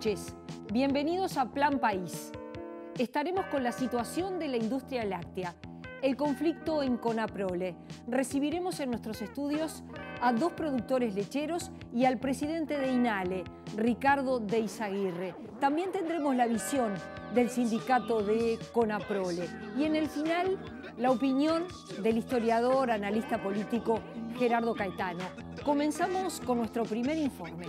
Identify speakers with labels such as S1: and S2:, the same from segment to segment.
S1: noches. Bienvenidos a Plan País. Estaremos con la situación de la industria láctea, el conflicto en Conaprole. Recibiremos en nuestros estudios a dos productores lecheros y al presidente de INALE, Ricardo de Izaguirre. También tendremos la visión del sindicato de Conaprole. Y en el final, la opinión del historiador, analista político Gerardo Caetano. Comenzamos con nuestro primer informe.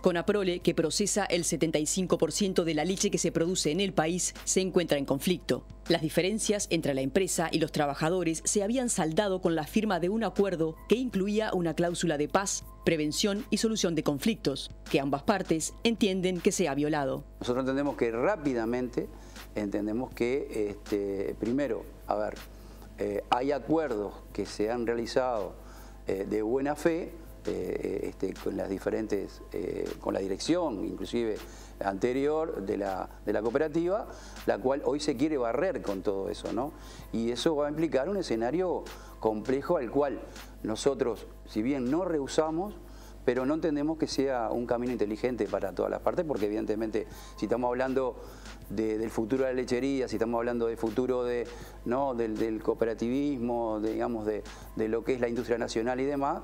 S2: Conaprole, que procesa el 75% de la leche que se produce en el país, se encuentra en conflicto. Las diferencias entre la empresa y los trabajadores se habían saldado con la firma de un acuerdo que incluía una cláusula de paz, prevención y solución de conflictos, que ambas partes entienden que se ha violado.
S3: Nosotros entendemos que rápidamente, primero, hay acuerdos que se han realizado de buena fe, con las diferentes, con la dirección inclusive anterior de la cooperativa, la cual hoy se quiere barrer con todo eso, ¿no? Y eso va a implicar un escenario complejo al cual nosotros, si bien no rehusamos, pero no entendemos que sea un camino inteligente para todas las partes, porque evidentemente si estamos hablando del futuro de la lechería, si estamos hablando del futuro del cooperativismo, de lo que es la industria nacional y demás,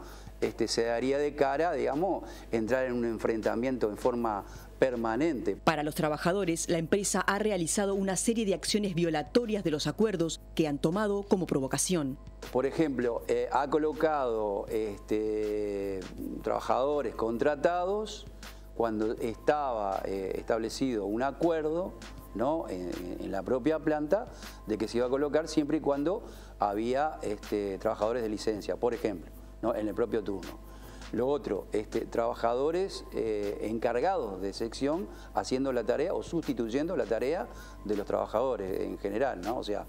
S3: se daría de cara, entrar en un enfrentamiento en forma permanente.
S2: Para los trabajadores, la empresa ha realizado una serie de acciones violatorias de los acuerdos que han tomado como provocación.
S3: Por ejemplo, ha colocado trabajadores contratados cuando estaba establecido un acuerdo, ¿no?, en la propia planta, de que se iba a colocar siempre y cuando había trabajadores de licencia, por ejemplo, ¿no?, en el propio turno. Lo otro, trabajadores encargados de sección haciendo la tarea o sustituyendo la tarea de los trabajadores en general, ¿no? O sea,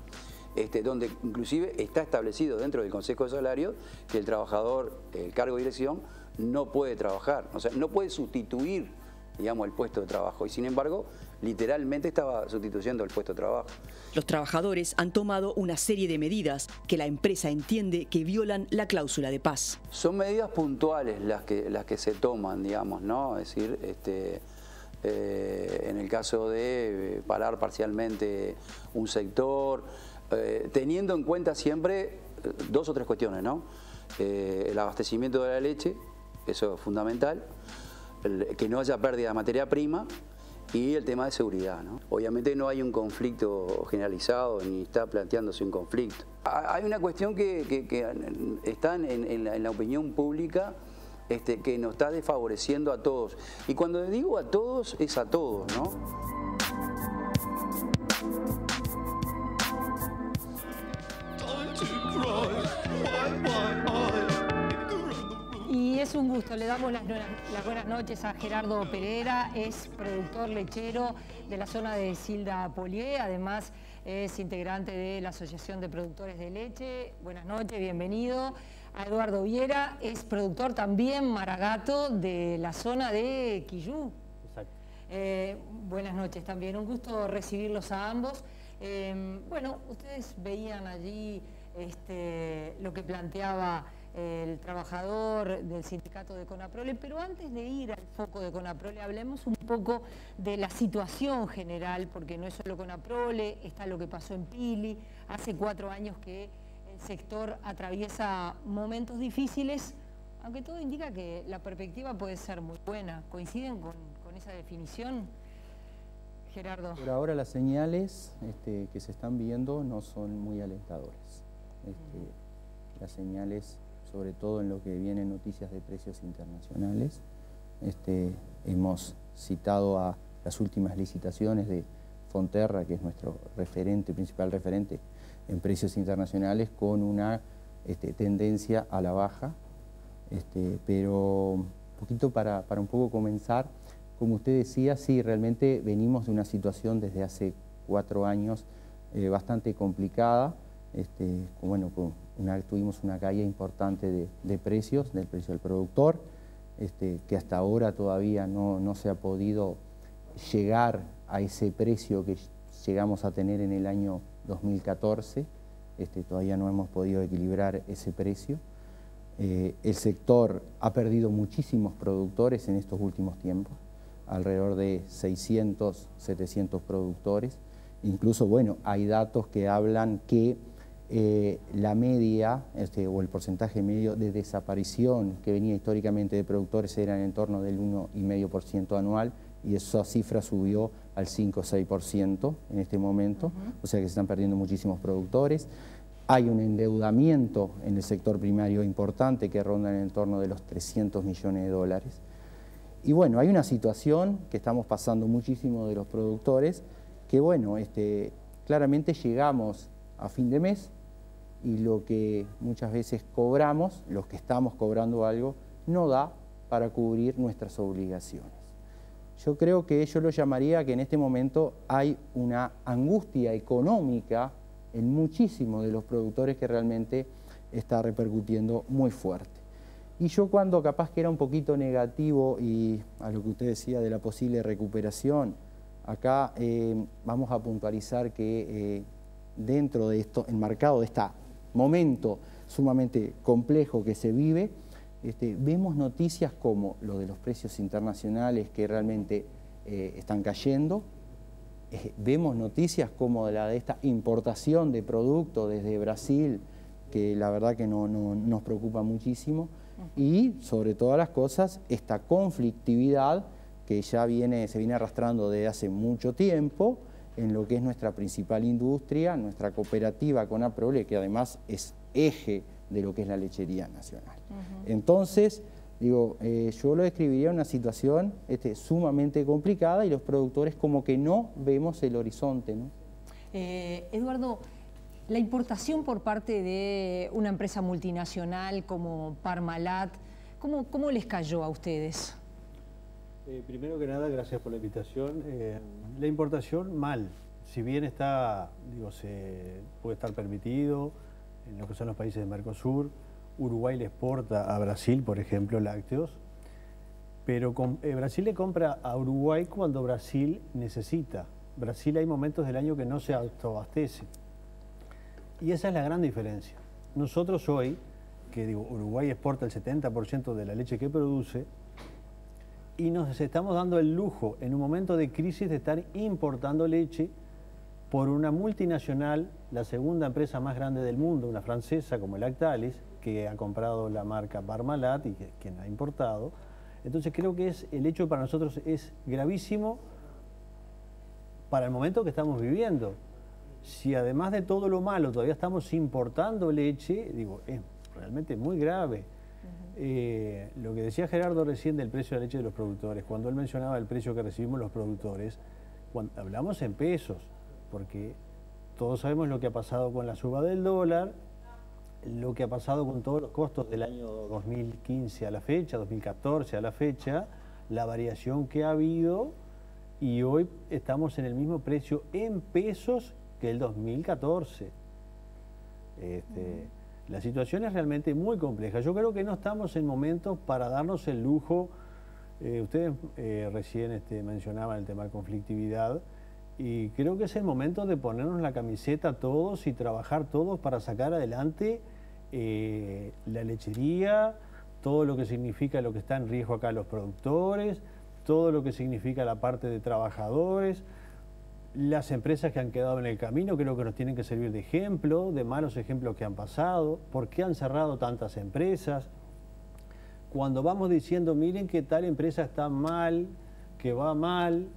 S3: donde inclusive está establecido dentro del Consejo de Salarios que el trabajador, el cargo de dirección, no puede trabajar, o sea, no puede sustituir, el puesto de trabajo, y sin embargo, literalmente estaba sustituyendo el puesto de trabajo.
S2: Los trabajadores han tomado una serie de medidas que la empresa entiende que violan la cláusula de paz.
S3: Son medidas puntuales las que se toman, ¿no? Es decir, en el caso de parar parcialmente un sector, teniendo en cuenta siempre dos o tres cuestiones, ¿no? El abastecimiento de la leche, eso es fundamental, que no haya pérdida de materia prima y el tema de seguridad, ¿no? Obviamente no hay un conflicto generalizado ni está planteándose un conflicto. Hay una cuestión que está en la opinión pública, que nos está desfavoreciendo a todos. Y cuando digo a todos, es a todos, ¿no?
S1: Y es un gusto, le damos las buenas noches a Gerardo Pereira, es productor lechero de la zona de Silda Polié, además es integrante de la Asociación de Productores de Leche. Buenas noches, bienvenido. A Eduardo Viera, es productor también maragato de la zona de Quillú.
S4: Exacto.
S1: Buenas noches también, un gusto recibirlos a ambos. Bueno, ustedes veían allí lo que planteaba el trabajador del sindicato de Conaprole, pero antes de ir al foco de Conaprole, hablemos un poco de la situación general, porque no es solo Conaprole, está lo que pasó en Pili. Hace 4 años que el sector atraviesa momentos difíciles, aunque todo indica que la perspectiva puede ser muy buena. ¿Coinciden con esa definición, Gerardo?
S4: Por ahora las señales que se están viendo no son muy alentadoras. Las señales, sobre todo en lo que vienen noticias de precios internacionales, hemos citado a las últimas licitaciones de Fonterra, que es nuestro principal referente en precios internacionales, con una tendencia a la baja, pero un poquito para un poco comenzar, como usted decía, sí, realmente venimos de una situación desde hace 4 años bastante complicada. Tuvimos una caída importante de precios, del precio del productor, que hasta ahora todavía no se ha podido llegar a ese precio que llegamos a tener en el año 2014, todavía no hemos podido equilibrar ese precio. El sector ha perdido muchísimos productores en estos últimos tiempos, alrededor de 600, 700 productores. Incluso, bueno, hay datos que hablan que la media o el porcentaje medio de desaparición que venía históricamente de productores era en torno del 1,5% anual, y esa cifra subió al 5 o 6% en este momento, o sea que se están perdiendo muchísimos productores. Hay un endeudamiento en el sector primario importante que ronda en el entorno de los 300 millones de dólares. Y bueno, hay una situación que estamos pasando muchísimo de los productores, que bueno, claramente llegamos a fin de mes y lo que muchas veces cobramos, los que estamos cobrando algo, no da para cubrir nuestras obligaciones. Yo creo que yo lo llamaría que en este momento hay una angustia económica en muchísimos de los productores que realmente está repercutiendo muy fuerte. Y yo cuando capaz que era un poquito negativo y a lo que usted decía de la posible recuperación, acá vamos a puntualizar que dentro de esto, enmarcado de este momento sumamente complejo que se vive, vemos noticias como lo de los precios internacionales que realmente están cayendo, vemos noticias como la de esta importación de productos desde Brasil, que la verdad que nos preocupa muchísimo, y sobre todas las cosas esta conflictividad que ya se viene arrastrando desde hace mucho tiempo en lo que es nuestra principal industria, nuestra cooperativa Conaprole, que además es eje de lo que es la lechería nacional. Entonces, digo, yo lo describiría una situación sumamente complicada y los productores como que no vemos el horizonte, ¿no?
S1: Eduardo, la importación por parte de una empresa multinacional como Parmalat, ¿cómo les cayó a ustedes?
S5: Primero que nada, gracias por la invitación. La importación, mal. Si bien está, puede estar permitido en lo que son los países de Mercosur, Uruguay le exporta a Brasil, por ejemplo, lácteos, pero Brasil le compra a Uruguay cuando Brasil necesita. Brasil hay momentos del año que no se autoabastece. Y esa es la gran diferencia. Nosotros hoy, Uruguay exporta el 70% de la leche que produce, y nos estamos dando el lujo, en un momento de crisis, de estar importando leche por una multinacional, la segunda empresa más grande del mundo, una francesa como Lactalis, que ha comprado la marca Parmalat y quien ha importado. Entonces creo que el hecho para nosotros es gravísimo para el momento que estamos viviendo. Si además de todo lo malo todavía estamos importando leche, es realmente muy grave. Lo que decía Gerardo recién del precio de la leche de los productores, cuando él mencionaba el precio que recibimos los productores, hablamos en pesos, porque todos sabemos lo que ha pasado con la suba del dólar, lo que ha pasado con todos los costos del año 2015 a la fecha, 2014 a la fecha, la variación que ha habido, y hoy estamos en el mismo precio en pesos que el 2014. La situación es realmente muy compleja. Yo creo que no estamos en momentos para darnos el lujo. Ustedes recién mencionaban el tema de conflictividad, y creo que es el momento de ponernos la camiseta todos y trabajar todos para sacar adelante la lechería, todo lo que significa lo que está en riesgo acá los productores, todo lo que significa la parte de trabajadores. Las empresas que han quedado en el camino creo que nos tienen que servir de ejemplo, de malos ejemplos que han pasado. ¿Por qué han cerrado tantas empresas? Cuando vamos diciendo, miren que tal empresa está mal, que va mal,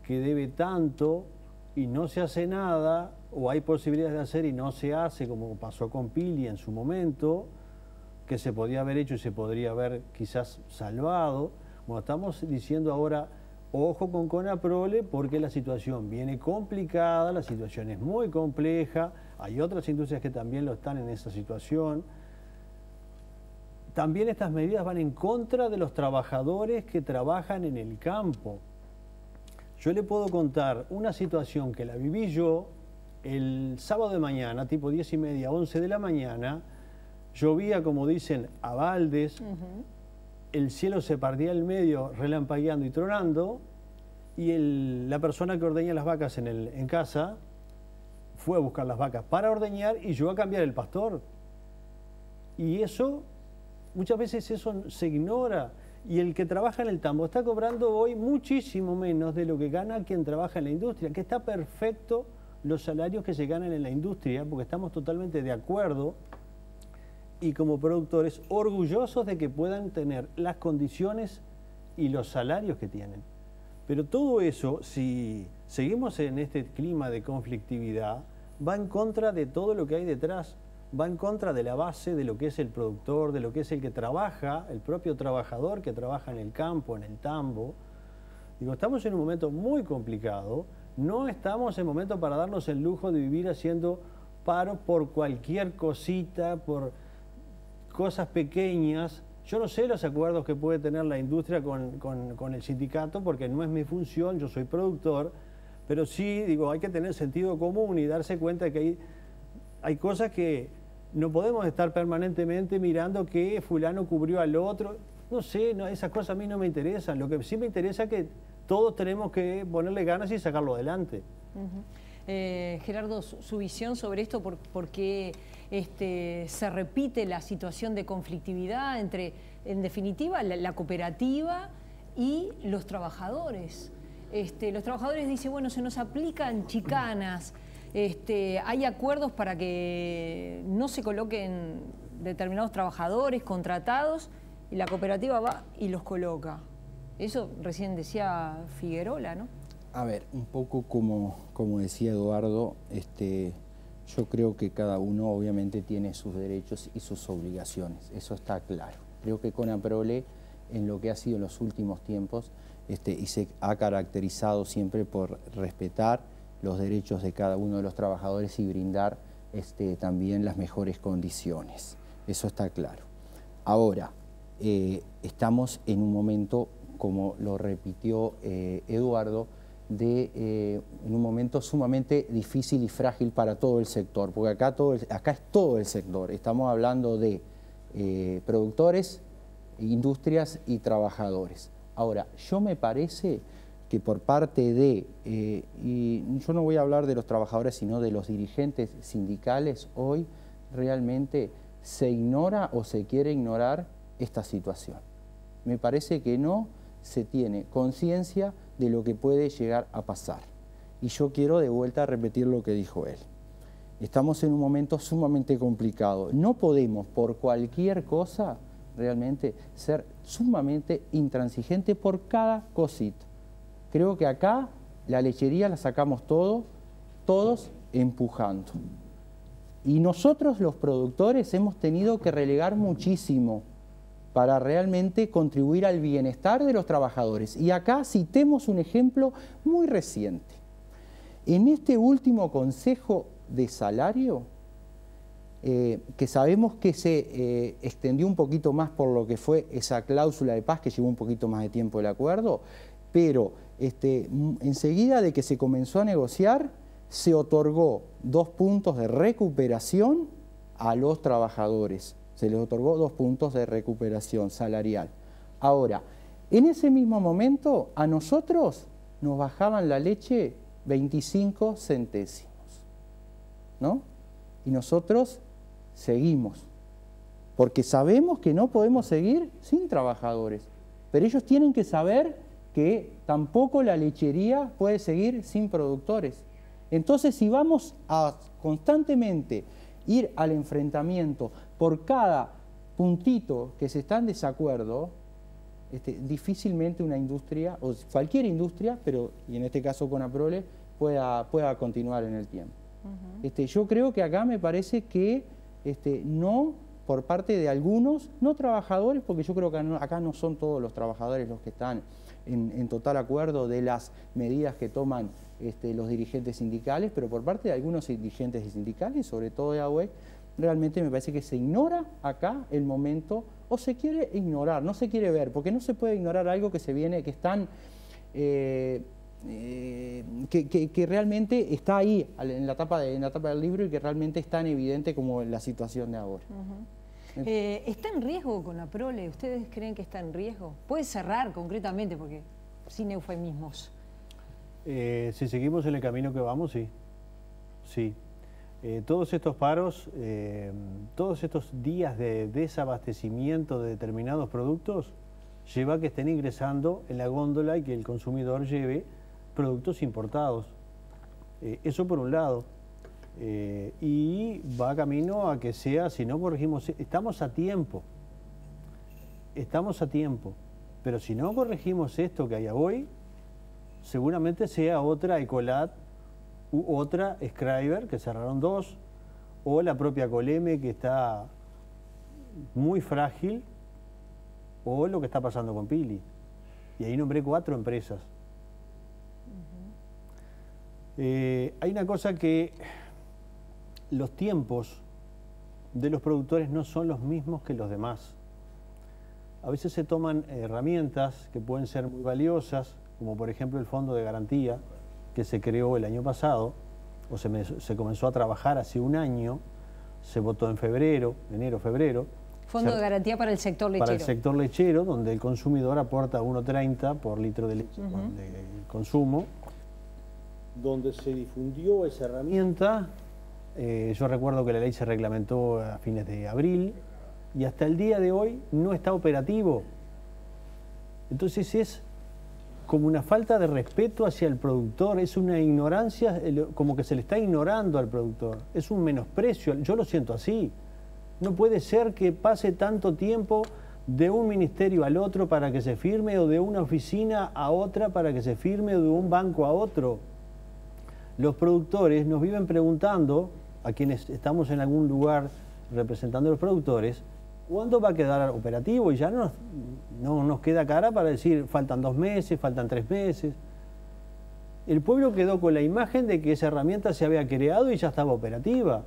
S5: que debe tanto, y no se hace nada, o hay posibilidades de hacer y no se hace, como pasó con Pili en su momento, que se podía haber hecho y se podría haber quizás salvado. Bueno, estamos diciendo ahora, ojo con Conaprole, porque la situación viene complicada, la situación es muy compleja, hay otras industrias que también lo están en esa situación. También estas medidas van en contra de los trabajadores que trabajan en el campo. Yo le puedo contar una situación que la viví yo el sábado de mañana, tipo 10:30, 11 de la mañana, llovía, como dicen, a baldes. El cielo se partía al medio, relampagueando y tronando, y la persona que ordeña las vacas en casa fue a buscar las vacas para ordeñar y llegó a cambiar el pastor. Y eso, muchas veces eso se ignora. Y el que trabaja en el tambo está cobrando hoy muchísimo menos de lo que gana quien trabaja en la industria, que está perfecto los salarios que se ganan en la industria, porque estamos totalmente de acuerdo y como productores orgullosos de que puedan tener las condiciones y los salarios que tienen. Pero todo eso, si seguimos en este clima de conflictividad, va en contra de todo lo que hay detrás, va en contra de la base de lo que es el productor, de lo que es el que trabaja, el propio trabajador que trabaja en el campo, en el tambo. Digo, estamos en un momento muy complicado, no estamos en momento para darnos el lujo de vivir haciendo paro por cualquier cosita, por cosas pequeñas. Yo no sé los acuerdos que puede tener la industria con el sindicato, porque no es mi función, yo soy productor, pero sí, digo, hay que tener sentido común y darse cuenta que hay cosas que no podemos estar permanentemente mirando que fulano cubrió al otro. No sé, no, esas cosas a mí no me interesan. Lo que sí me interesa es que todos tenemos que ponerle ganas y sacarlo adelante.
S1: Gerardo, su visión sobre esto, ¿por qué se repite la situación de conflictividad entre, en definitiva, la cooperativa y los trabajadores? Los trabajadores dicen, bueno, se nos aplican chicanas, hay acuerdos para que no se coloquen determinados trabajadores contratados y la cooperativa va y los coloca. Eso recién decía Figuerola, ¿no?
S4: A ver, un poco como decía Eduardo, yo creo que cada uno obviamente tiene sus derechos y sus obligaciones, eso está claro. Creo que Conaprole, en lo que ha sido en los últimos tiempos, y se ha caracterizado siempre por respetar los derechos de cada uno de los trabajadores y brindar también las mejores condiciones, eso está claro. Ahora, estamos en un momento, como lo repitió Eduardo, en un momento sumamente difícil y frágil para todo el sector, porque acá es todo el sector. Estamos hablando de productores, industrias y trabajadores. Ahora, yo me parece que por parte de, y yo no voy a hablar de los trabajadores, sino de los dirigentes sindicales, hoy realmente se ignora o se quiere ignorar esta situación. Me parece que no se tiene conciencia de lo que puede llegar a pasar. Y yo quiero de vuelta repetir lo que dijo él. Estamos en un momento sumamente complicado. No podemos por cualquier cosa realmente ser sumamente intransigentes por cada cosita. Creo que acá la lechería la sacamos todos empujando. Y nosotros los productores hemos tenido que relegar muchísimo para realmente contribuir al bienestar de los trabajadores. Y acá citemos un ejemplo muy reciente. En este último Consejo de Salario, que sabemos que se extendió un poquito más por lo que fue esa cláusula de paz, que llevó un poquito más de tiempo el acuerdo, pero enseguida de que se comenzó a negociar, se otorgó 2 puntos de recuperación a los trabajadores. Se les otorgó 2 puntos de recuperación salarial. Ahora, en ese mismo momento, a nosotros nos bajaban la leche 25 centésimos, ¿no? Y nosotros seguimos, porque sabemos que no podemos seguir sin trabajadores, pero ellos tienen que saber que tampoco la lechería puede seguir sin productores. Entonces, si vamos a constantemente ir al enfrentamiento por cada puntito que se está en desacuerdo, difícilmente una industria, o cualquier industria, pero y en este caso Conaprole, pueda continuar en el tiempo. Yo creo que acá me parece que no por parte de algunos, no trabajadores, porque yo creo que acá no son todos los trabajadores los que están en total acuerdo de las medidas que toman los dirigentes sindicales, pero por parte de algunos dirigentes sindicales, sobre todo de AUEC, realmente me parece que se ignora acá el momento, o se quiere ignorar, no se quiere ver, porque no se puede ignorar algo que se viene, que están, que realmente está ahí en la tapa del libro y que realmente es tan evidente como la situación de ahora.
S1: ¿Está en riesgo Conaprole? ¿Ustedes creen que está en riesgo? ¿Puede cerrar concretamente? Porque sin eufemismos.
S5: Si seguimos en el camino que vamos, sí. Sí, Todos estos paros, todos estos días de desabastecimiento de determinados productos lleva a que estén ingresando en la góndola y que el consumidor lleve productos importados. Eso por un lado. Y va camino a que sea, si no corregimos, estamos a tiempo, pero si no corregimos esto que hay hoy, seguramente sea otra Ecolat u otra Scriber, que cerraron 2, o la propia Coleme, que está muy frágil, o lo que está pasando con Pili. Y ahí nombré 4 empresas. Hay una cosa que los tiempos de los productores no son los mismos que los demás. A veces se toman herramientas que pueden ser muy valiosas, como por ejemplo el Fondo de Garantía, que se creó el año pasado, o se comenzó a trabajar hace un año, se votó en febrero, enero-febrero.
S1: Fondo de Garantía para el sector lechero.
S5: Para el sector lechero, donde el consumidor aporta 1,30 por litro de leche de consumo, donde se difundió esa herramienta. Yo recuerdo que la ley se reglamentó a fines de abril y hasta el día de hoy no está operativo. Entonces es como una falta de respeto hacia el productor, es una ignorancia, como que se le está ignorando al productor, es un menosprecio, yo lo siento así. No puede ser que pase tanto tiempo de un ministerio al otro para que se firme, o de una oficina a otra para que se firme, o de un banco a otro. Los productores nos viven preguntando, a quienes estamos en algún lugar representando a los productores, ¿cuándo va a quedar operativo? Y ya no nos queda cara para decir, faltan 2 meses, faltan 3 meses. El pueblo quedó con la imagen de que esa herramienta se había creado y ya estaba operativa.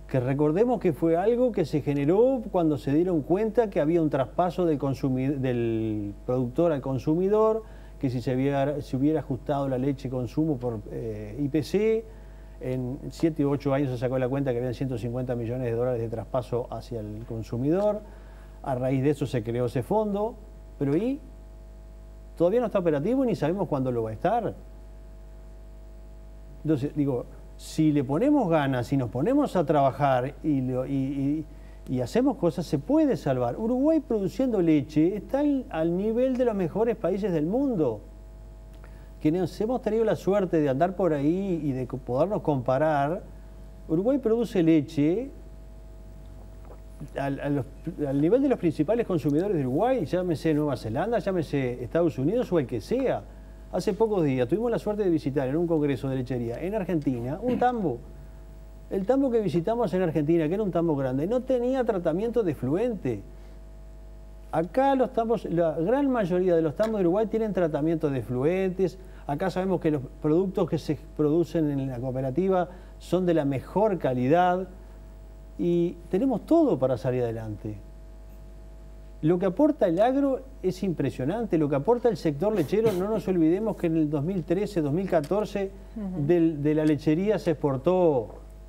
S5: Que recordemos que fue algo que se generó cuando se dieron cuenta que había un traspaso del productor al consumidor, que si se hubiera ajustado la leche consumo por IPC, en 7 u 8 años se sacó la cuenta que habían 150 millones de dólares de traspaso hacia el consumidor. A raíz de eso se creó ese fondo, pero ¿y? Todavía no está operativo y ni sabemos cuándo lo va a estar. Entonces, digo, si le ponemos ganas, si nos ponemos a trabajar y hacemos cosas, se puede salvar. Uruguay produciendo leche está al nivel de los mejores países del mundo. Quienes hemos tenido la suerte de andar por ahí y de podernos comparar, Uruguay produce leche al nivel de los principales consumidores de Uruguay, llámese Nueva Zelanda, llámese Estados Unidos o el que sea. Hace pocos días tuvimos la suerte de visitar en un congreso de lechería en Argentina un tambo. El tambo que visitamos en Argentina, que era un tambo grande, no tenía tratamiento de efluente. Acá los tambos, la gran mayoría de los tambos de Uruguay tienen tratamiento de efluentes. Acá sabemos que los productos que se producen en la cooperativa son de la mejor calidad y tenemos todo para salir adelante. Lo que aporta el agro es impresionante, lo que aporta el sector lechero, no nos olvidemos que en el 2013, 2014 de la lechería se exportó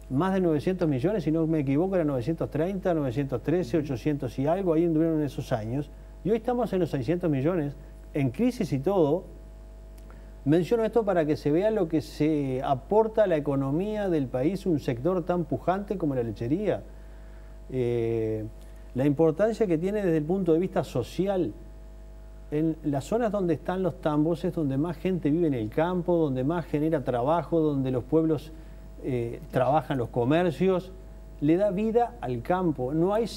S5: más de 900 millones, si no me equivoco, era 930, 913, 800 y algo, ahí anduvieron en esos años. Y hoy estamos en los 600 millones, en crisis y todo. Menciono esto para que se vea lo que se aporta a la economía del país, un sector tan pujante como la lechería. La importancia que tiene desde el punto de vista social. En las zonas donde están los tambos es donde más gente vive en el campo, donde más genera trabajo, donde los pueblos trabajan los comercios, le da vida al campo. No hay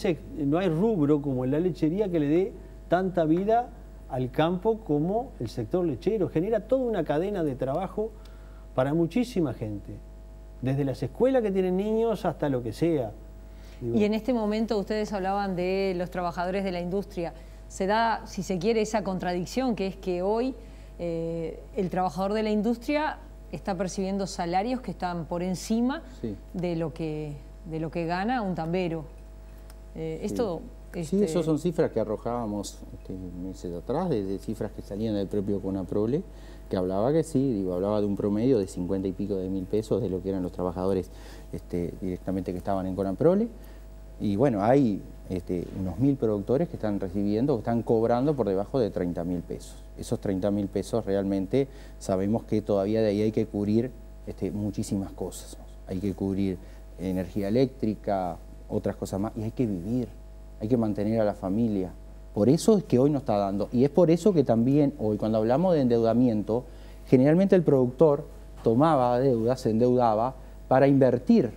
S5: rubro como en la lechería que le dé tanta vida al campo como el sector lechero. Genera toda una cadena de trabajo para muchísima gente, desde las escuelas que tienen niños hasta lo que sea.
S1: Y en este momento ustedes hablaban de los trabajadores de la industria. Se da, si se quiere, esa contradicción, que es que hoy el trabajador de la industria está percibiendo salarios que están por encima de lo que gana un tambero.
S4: Sí, esas son cifras que arrojábamos meses atrás, de cifras que salían del propio CONAPROLE, que hablaba que hablaba de un promedio de 50 y pico de mil pesos de lo que eran los trabajadores directamente que estaban en CONAPROLE. Y bueno, hay unos 1000 productores que están recibiendo, que están cobrando por debajo de 30.000 pesos. Esos 30.000 pesos realmente sabemos que todavía de ahí hay que cubrir muchísimas cosas. Hay que cubrir energía eléctrica, otras cosas más, y hay que vivir, hay que mantener a la familia. Por eso es que hoy nos está dando, y es por eso que también hoy, cuando hablamos de endeudamiento, generalmente el productor tomaba deuda, se endeudaba para invertir,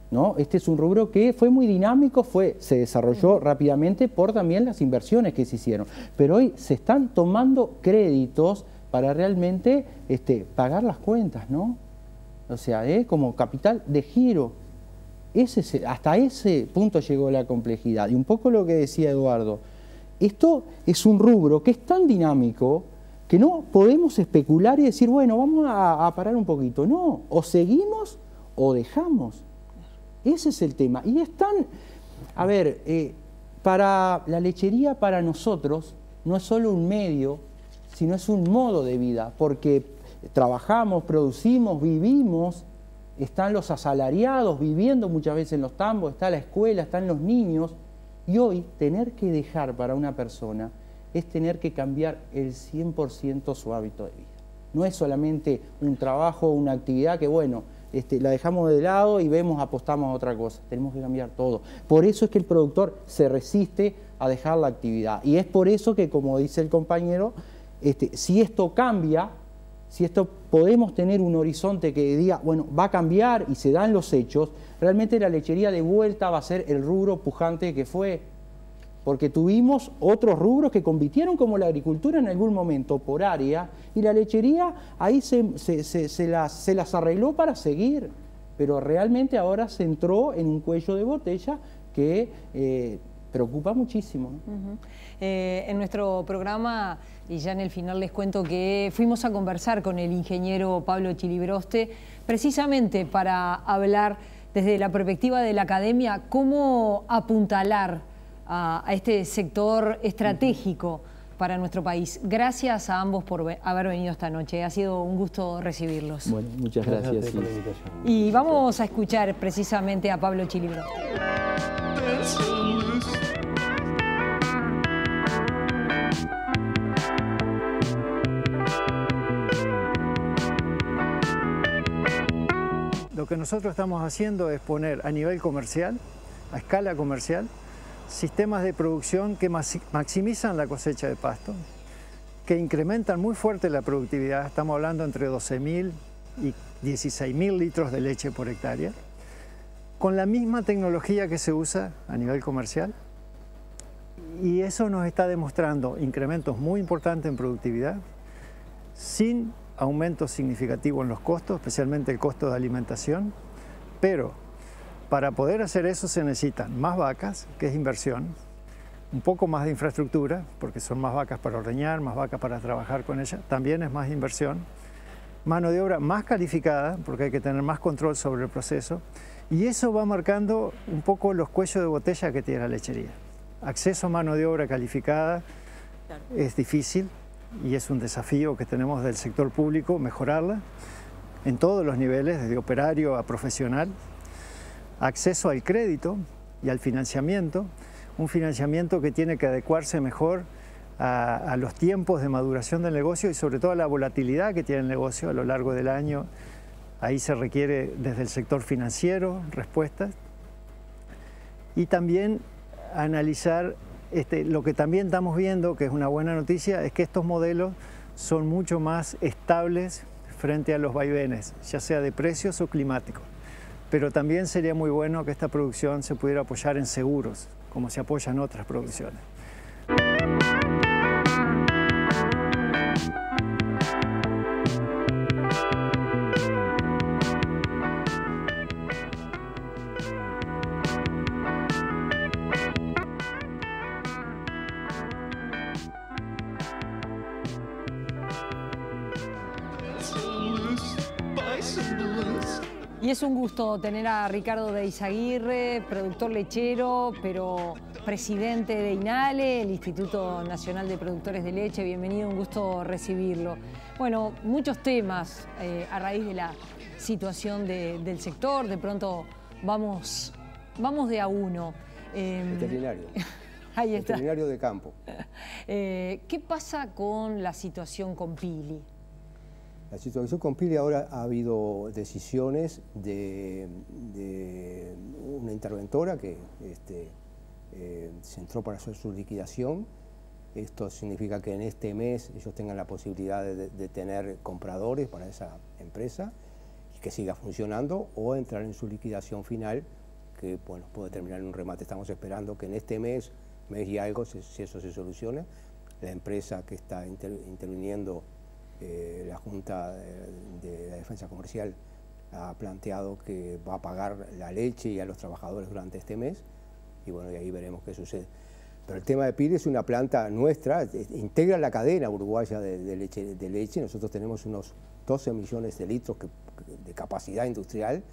S4: ¿no? Este es un rubro que fue muy dinámico, se desarrolló rápidamente por también las inversiones que se hicieron, pero hoy se están tomando créditos para realmente pagar las cuentas, ¿no? O sea, como capital de giro. Hasta ese punto llegó la complejidad. Y un poco lo que decía Eduardo, esto es un rubro que es tan dinámico que no podemos especular y decir, bueno, vamos a parar un poquito. No, o seguimos o dejamos. Ese es el tema. Y es tan... A ver, para la lechería, para nosotros, no es solo un medio, sino es un modo de vida, porque trabajamos, producimos, vivimos, están los asalariados viviendo muchas veces en los tambos, está la escuela, están los niños, y hoy tener que dejar para una persona es tener que cambiar el 100% su hábito de vida. No es solamente un trabajo, una actividad que, bueno, la dejamos de lado y apostamos a otra cosa. Tenemos que cambiar todo. Por eso es que el productor se resiste a dejar la actividad. Y es por eso que, como dice el compañero, si esto cambia, si esto podemos tener un horizonte que diga, bueno, va a cambiar y se dan los hechos, realmente la lechería de vuelta va a ser el rubro pujante que fue. Porque tuvimos otros rubros que compitieron como la agricultura en algún momento por área, y la lechería ahí se las arregló para seguir. Pero realmente ahora se entró en un cuello de botella que preocupa muchísimo, ¿no?
S1: En nuestro programa, y ya en el final les cuento que fuimos a conversar con el ingeniero Pablo Chilibroste, precisamente para hablar desde la perspectiva de la academia cómo apuntalar a este sector estratégico para nuestro país. Gracias a ambos por haber venido esta noche. Ha sido un gusto recibirlos.
S4: Bueno, muchas gracias.
S5: por la invitación.
S1: Y vamos a escuchar precisamente a Pablo Chilibroste.
S5: Lo que nosotros estamos haciendo es poner a nivel comercial, a escala comercial, sistemas de producción que maximizan la cosecha de pasto, que incrementan muy fuerte la productividad. Estamos hablando entre 12.000 y 16.000 litros de leche por hectárea, con la misma tecnología que se usa a nivel comercial. Y eso nos está demostrando incrementos muy importantes en productividad, sin aumento significativo en los costos, especialmente el costo de alimentación, pero para poder hacer eso se necesitan más vacas, que es inversión, un poco más de infraestructura, porque son más vacas para ordeñar, más vacas para trabajar con ellas, también es más inversión, mano de obra más calificada, porque hay que tener más control sobre el proceso, y eso va marcando un poco los cuellos de botella que tiene la lechería. Acceso a mano de obra calificada es difícil, y es un desafío que tenemos del sector público, mejorarla en todos los niveles, desde operario a profesional. Acceso al crédito y al financiamiento, un financiamiento que tiene que adecuarse mejor a los tiempos de maduración del negocio y sobre todo a la volatilidad que tiene el negocio a lo largo del año. Ahí se requiere desde el sector financiero respuestas, y también analizar lo que también estamos viendo, que es una buena noticia, es que estos modelos son mucho más estables frente a los vaivenes, ya sea de precios o climáticos. Pero también sería muy bueno que esta producción se pudiera apoyar en seguros, como se apoyan otras producciones.
S1: Y es un gusto tener a Ricardo de Izaguirre, productor lechero, pero presidente de INALE, el Instituto Nacional de Productores de Leche. Bienvenido, un gusto recibirlo. Bueno, muchos temas a raíz de la situación del sector. De pronto vamos de a uno.
S6: Veterinario.
S1: Ahí está.
S6: Veterinario de campo.
S1: ¿Qué pasa con la situación con Pili?
S6: La situación con Pili ahora ha habido decisiones de una interventora que se entró para hacer su liquidación. Esto significa que en este mes ellos tengan la posibilidad de tener compradores para esa empresa y que siga funcionando, o entrar en su liquidación final, que bueno, puede terminar en un remate. Estamos esperando que en este mes y algo, si eso se solucione, la empresa que está interviniendo, la Junta de la Defensa Comercial, ha planteado que va a pagar la leche y a los trabajadores durante este mes, y bueno, y ahí veremos qué sucede. Pero el tema de Pili es una planta nuestra, integra la cadena uruguaya de leche. Nosotros tenemos unos 12 millones de litros de capacidad industrial.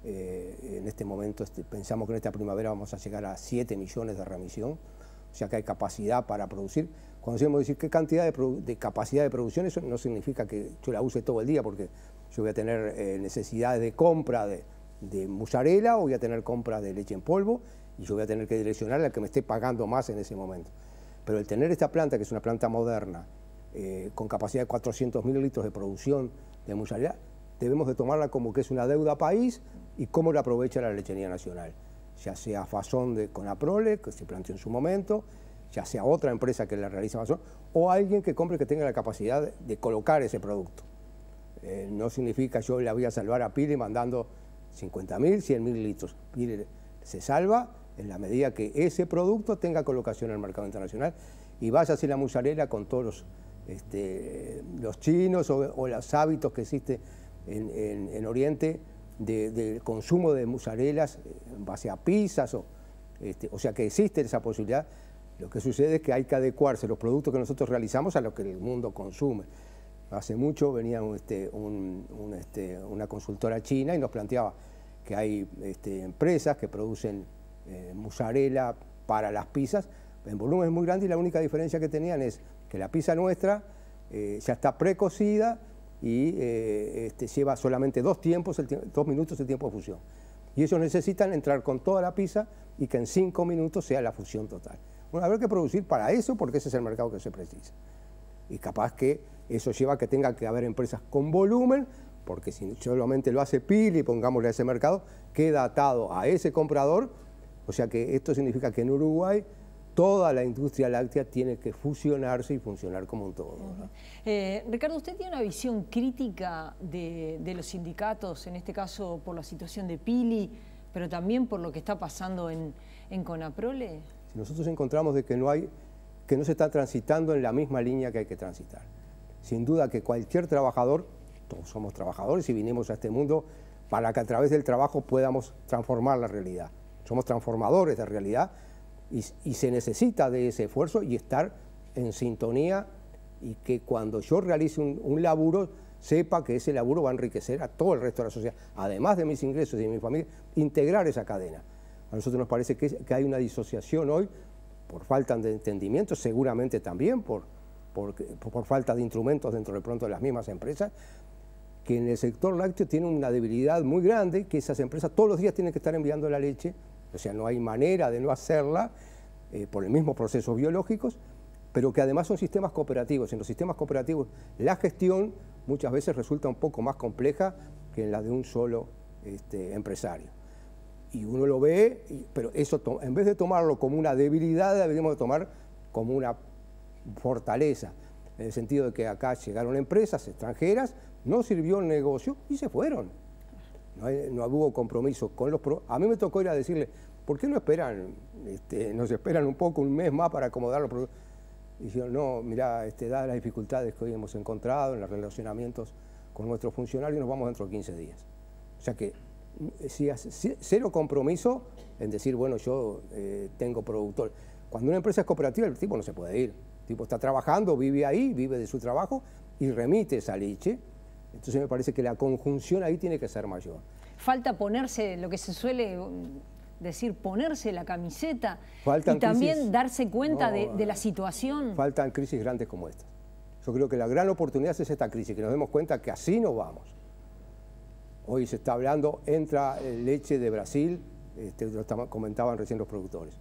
S6: En este momento pensamos que en esta primavera vamos a llegar a 7 millones de remisión, o sea que hay capacidad para producir. Cuando decimos decir qué cantidad de capacidad de producción, eso no significa que yo la use todo el día, porque yo voy a tener necesidades de compra de mozzarella, o voy a tener compra de leche en polvo, y yo voy a tener que direccionar al que me esté pagando más en ese momento. Pero el tener esta planta, que es una planta moderna, con capacidad de 400.000 litros de producción de mozzarella, debemos de tomarla como que es una deuda país y cómo la aprovecha la lechería nacional. Ya sea Fasón de Conaprole, que se planteó en su momento, ya sea otra empresa que la realiza Fasón, o alguien que compre, que tenga la capacidad de colocar ese producto. No significa yo la voy a salvar a Pili mandando 50.000, 100.000 litros. Pili se salva en la medida que ese producto tenga colocación en el mercado internacional, y vaya así la mozzarella con todos los chinos o los hábitos que existen en Oriente del consumo de mozzarellas en base a pizzas, o sea que existe esa posibilidad. Lo que sucede es que hay que adecuarse los productos que nosotros realizamos a lo que el mundo consume. Hace mucho venía una consultora china y nos planteaba que hay empresas que producen mozzarella para las pizzas en volúmenes muy grandes, y la única diferencia que tenían es que la pizza nuestra ya está precocida y lleva solamente 2 minutos el tiempo de fusión. Y ellos necesitan entrar con toda la pizza y que en 5 minutos sea la fusión total. Bueno, habrá que producir para eso, porque ese es el mercado que se precisa. Y capaz que eso lleva a que tenga que haber empresas con volumen, porque si solamente lo hace Pili, pongámosle a ese mercado, queda atado a ese comprador. O sea que esto significa que en Uruguay toda la industria láctea tiene que fusionarse y funcionar como un todo.
S1: Ricardo, ¿usted tiene una visión crítica de los sindicatos, en este caso por la situación de Pili, pero también por lo que está pasando en Conaprole?
S6: Si nosotros encontramos de que no se está transitando en la misma línea que hay que transitar. Sin duda que cualquier trabajador, todos somos trabajadores y vinimos a este mundo para que a través del trabajo podamos transformar la realidad. Somos transformadores de realidad, y se necesita de ese esfuerzo y estar en sintonía, y que cuando yo realice un laburo, sepa que ese laburo va a enriquecer a todo el resto de la sociedad, además de mis ingresos y de mi familia, integrar esa cadena. A nosotros nos parece que hay una disociación hoy por falta de entendimiento, seguramente también por falta de instrumentos dentro de pronto de las mismas empresas, que en el sector lácteo tiene una debilidad muy grande, que esas empresas todos los días tienen que estar enviando la leche. O sea, no hay manera de no hacerla por el mismo procesos biológicos, pero que además son sistemas cooperativos. En los sistemas cooperativos la gestión muchas veces resulta un poco más compleja que en la de un solo empresario. Y uno lo ve, pero eso en vez de tomarlo como una debilidad, deberíamos de tomar como una fortaleza, en el sentido de que acá llegaron empresas extranjeras, no sirvió el negocio y se fueron. No hubo compromiso con los... A mí me tocó ir a decirle, ¿por qué no esperan? Nos esperan un poco, un mes más para acomodar los productos. Y dijeron, no, mirá, dadas las dificultades que hoy hemos encontrado en los relacionamientos con nuestros funcionarios, nos vamos dentro de 15 días. O sea que cero compromiso en decir, bueno, yo tengo productor. Cuando una empresa es cooperativa, el tipo no se puede ir. El tipo está trabajando, vive ahí, vive de su trabajo y remite esa leche. Entonces me parece que la conjunción ahí tiene que ser mayor.
S1: Falta ponerse, lo que se suele decir, ponerse la camiseta
S6: Faltan
S1: y también
S6: crisis,
S1: darse cuenta de la situación.
S6: Faltan crisis grandes como esta. Yo creo que la gran oportunidad es esta crisis, que nos demos cuenta que así no vamos. Hoy se está hablando, entra leche de Brasil, lo comentaban recién los productores,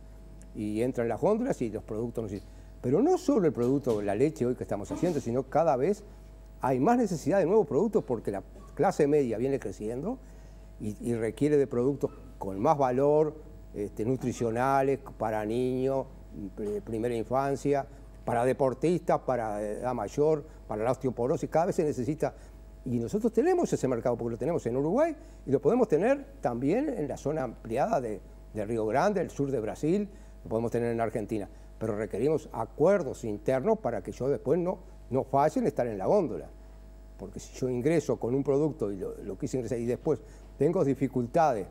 S6: y entran las góndolas y los productos no sirven. Pero no solo el producto, la leche hoy que estamos haciendo, sino cada vez hay más necesidad de nuevos productos porque la clase media viene creciendo y requiere de productos con más valor, nutricionales, para niños, primera infancia, para deportistas, para edad mayor, para la osteoporosis. Cada vez se necesita, y nosotros tenemos ese mercado porque lo tenemos en Uruguay y lo podemos tener también en la zona ampliada de Río Grande, el sur de Brasil, lo podemos tener en Argentina, pero requerimos acuerdos internos para que yo después no falle en estar en la góndola, porque si yo ingreso con un producto y lo quise ingresar y después tengo dificultades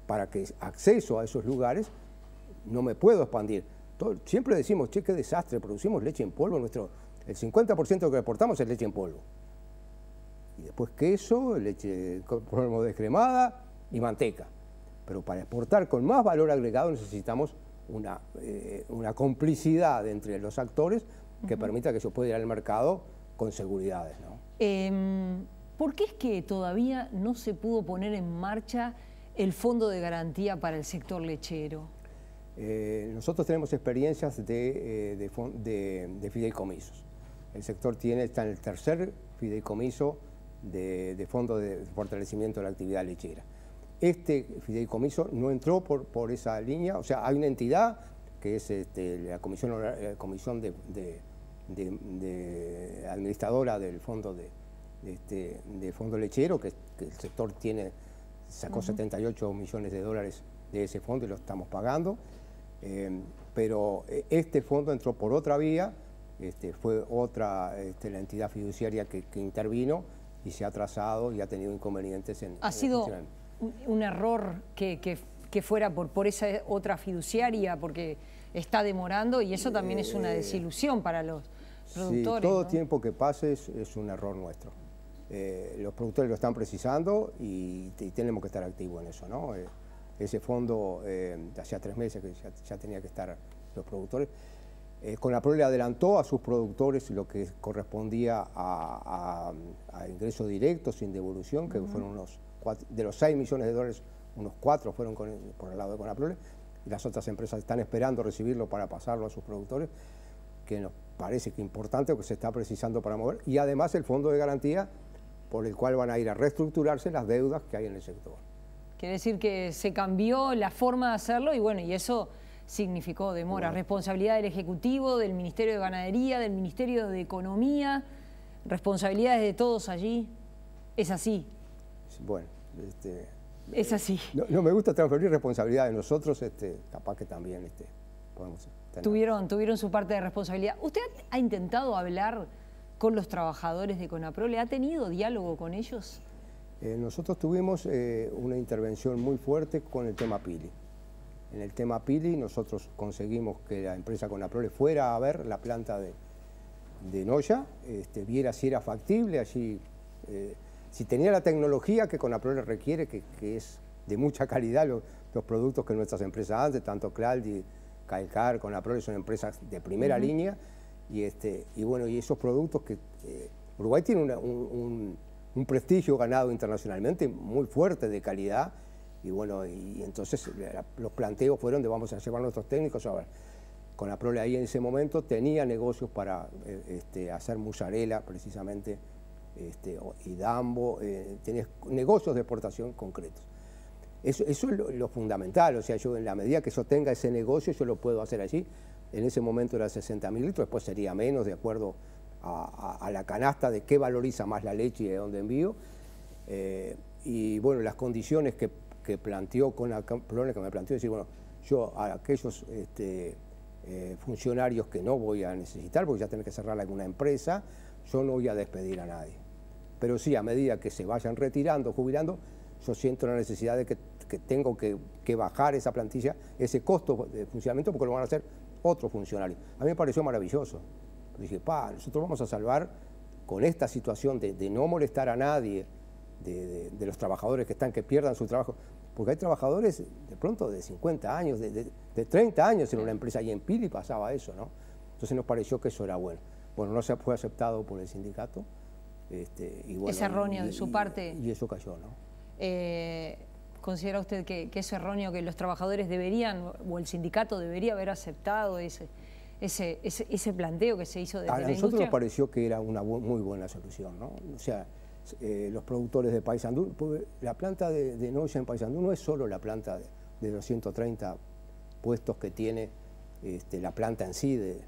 S6: para que acceso a esos lugares, no me puedo expandir. Siempre decimos, che, qué desastre, producimos leche en polvo, el 50% de lo que exportamos es leche en polvo. Y después queso, leche polvo descremada y manteca. Pero para exportar con más valor agregado necesitamos una complicidad entre los actores que permita que yo pueda ir al mercado con seguridades, ¿no?
S1: ¿Por qué es que todavía no se pudo poner en marcha el Fondo de Garantía para el sector lechero?
S6: Nosotros tenemos experiencias de fideicomisos. El sector está en el tercer fideicomiso de Fondo de Fortalecimiento de la Actividad Lechera. Este fideicomiso no entró por esa línea, o sea, hay una entidad que es la comisión administradora del Fondo de Fondo Lechero, que el sector sacó 78 millones de dólares de ese fondo y lo estamos pagando, pero este fondo entró por otra vía, fue otra la entidad fiduciaria que intervino y se ha atrasado y ha tenido inconvenientes en
S1: ¿Ha sido un error que fuera por esa otra fiduciaria porque está demorando y eso también es una desilusión para los productores?
S6: Sí, todo
S1: ¿no?
S6: tiempo que pase es un error nuestro. Los productores lo están precisando y tenemos que estar activos en eso, ¿no? Ese fondo, hacía 3 meses que ya tenía que estar los productores. Conaprole le adelantó a sus productores lo que correspondía a ingresos directos sin devolución, que fueron de los 6 millones de dólares, unos 4 fueron por el lado de Conaprole, y las otras empresas están esperando recibirlo para pasarlo a sus productores, que nos parece que es importante o que se está precisando para mover, y además el fondo de garantía por el cual van a ir a reestructurarse las deudas que hay en el sector.
S1: Quiere decir que se cambió la forma de hacerlo y bueno, y eso significó demora. Bueno. Responsabilidad del Ejecutivo, del Ministerio de Ganadería, del Ministerio de Economía, responsabilidades de todos allí. Es así.
S6: Bueno,
S1: es así.
S6: No me gusta transferir responsabilidad de nosotros, capaz que también podemos tener.
S1: Tuvieron su parte de responsabilidad. ¿Usted ha intentado hablar con los trabajadores de Conaprole? ¿Ha tenido diálogo con ellos?
S6: Nosotros tuvimos una intervención muy fuerte con el tema Pili. En el tema Pili nosotros conseguimos que la empresa Conaprole fuera a ver la planta de Noya, viera si era factible allí, si tenía la tecnología que Conaprole requiere, que es de mucha calidad los productos que nuestras empresas hacen, tanto Claldi, Calcar, Conaprole son empresas de primera línea, y bueno, y esos productos que Uruguay tiene un prestigio ganado internacionalmente muy fuerte de calidad, y bueno, y entonces los planteos fueron de vamos a llevar nuestros técnicos a ver. Conaprole ahí en ese momento tenía negocios para hacer mozzarella precisamente, y dambo, tenía negocios de exportación concretos. Eso es lo fundamental, o sea, yo en la medida que yo tenga ese negocio, yo lo puedo hacer allí. En ese momento era 60.000 litros, después sería menos, de acuerdo a la canasta de qué valoriza más la leche y de dónde envío. Y bueno, las condiciones que planteó Conaprole, que me planteó decir, bueno, yo a aquellos funcionarios que no voy a necesitar, porque ya tengo que cerrar alguna empresa, yo no voy a despedir a nadie. Pero sí, a medida que se vayan retirando, jubilando, yo siento la necesidad de que tengo que bajar esa plantilla, ese costo de funcionamiento, porque lo van a hacer otros funcionarios. A mí me pareció maravilloso. Dije, nosotros vamos a salvar con esta situación de no molestar a nadie, de los trabajadores que pierdan su trabajo, porque hay trabajadores de pronto de 50 años, de 30 años en una empresa, y en Pili pasaba eso, ¿no? Entonces nos pareció que eso era bueno. Bueno, no se fue aceptado por el sindicato. Y bueno,
S1: es erróneo de su parte.
S6: Y eso cayó, ¿no?
S1: ¿Considera usted que es erróneo que los trabajadores deberían, o el sindicato debería haber aceptado ese planteo que se hizo desde la industria?
S6: A nosotros nos pareció que era una muy buena solución, ¿no? O sea, los productores de Paysandú, la planta de Noya en Paysandú no es solo la planta de los 130 puestos que tiene la planta en sí de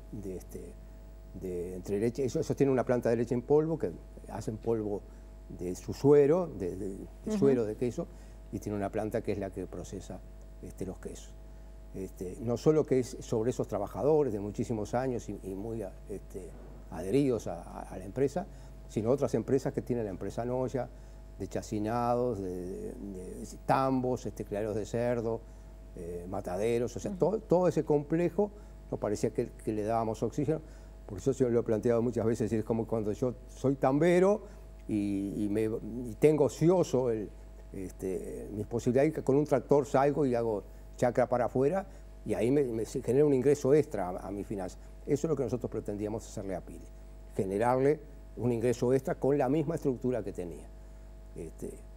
S6: entre leche. Ellos tienen una planta de leche en polvo que hacen polvo de su suero, de suero de queso, y tiene una planta que es la que procesa los quesos. No solo que es sobre esos trabajadores de muchísimos años y muy adheridos a la empresa, sino otras empresas que tiene la empresa Noya, de chacinados, de tambos, criaderos de cerdo, mataderos, o sea, todo ese complejo nos parecía que le dábamos oxígeno. Por eso yo lo he planteado muchas veces, es como cuando yo soy tambero y tengo ocioso mis posibilidades, que con un tractor salgo y hago chacra para afuera, y ahí me genera un ingreso extra a mi finanza. Eso es lo que nosotros pretendíamos hacerle a Pili, generarle un ingreso extra con la misma estructura que tenía.